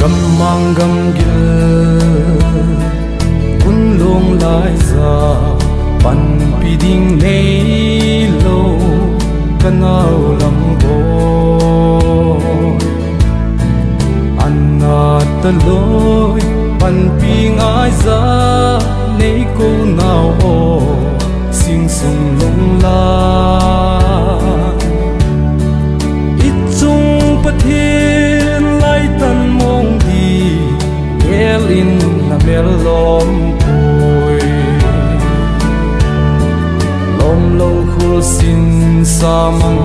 gam mang gam gil kun long lai za pan pi ding nei lo kanau lam bo anna ta loi pan pi ngai za nei ko nau o sing sung long la ít chung pathin lai tan mong di el in na mel lom koi lom lo khul sin sa mang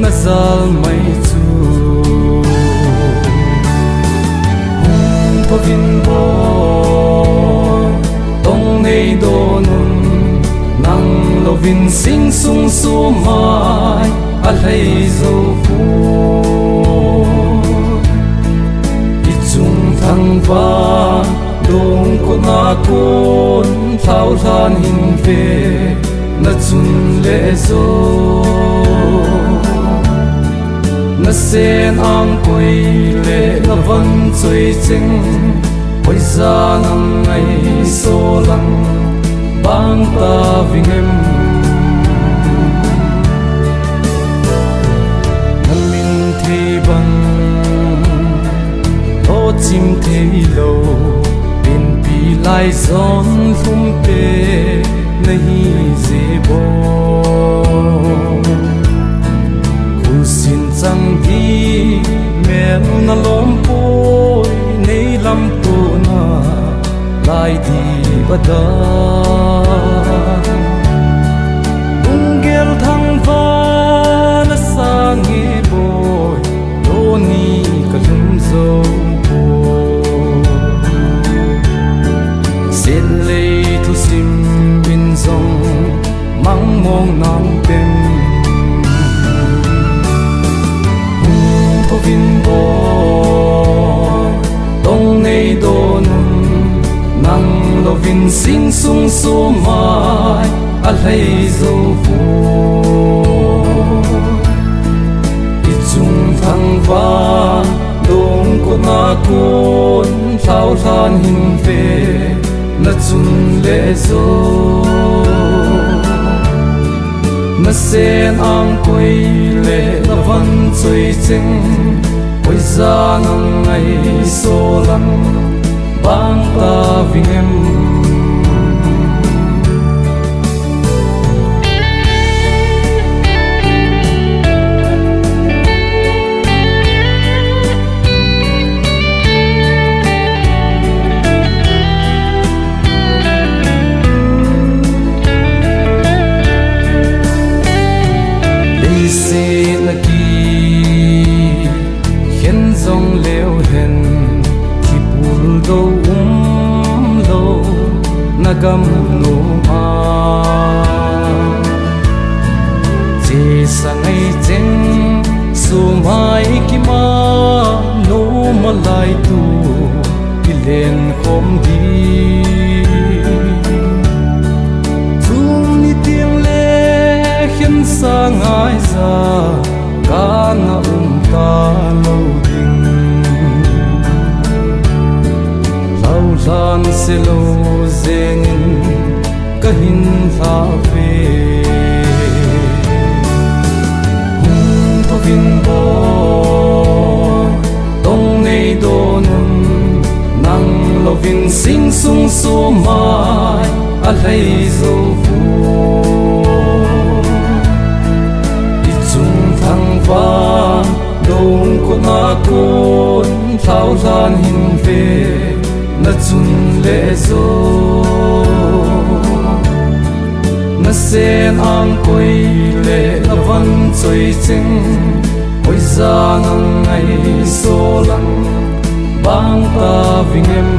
na zal mai chu hum vin bo tong nei do nun nang lo vin sing sung su mai a lei zo pu i chung thang va dong ko na kon thau than hin ve na chun le zo na sen ang koi le na van choi ching oi za ngam ngai so lang bang ta vingem nan min thi bang lo chim thei lo bin pi lai zon thum pe nahi ze bo khu sin chang di men na lom poi nei lam tu na lai di bada ungel thang va na sang hi boy lo ni ka lum zo bo sin le thu sim bin zong mang mong nam tem to vin bo dong nei do nun nang lo vin sing sung su mai a lei zo pu i chung thang va dong ko na kon thau than hin ve na chun le zo na sen ang koi le na van choi ching oi za ngam ngai so lam bang ta vingem sin ki hen zong leo hen ki pul do lo nagam no ma che sangai cheng su mai ki ma no malai tu ki len khom di sangai za kana ta lo ding lau lan se lo zenin kahin tha ve to vin bo tong nei do nun nang lo vin sing sung su mai a lei zo pu va dong ko na kon thau than hin ve na chun le zo na sen ang koi le na van choi ching oi za ngam ngai so lang bang ta vingem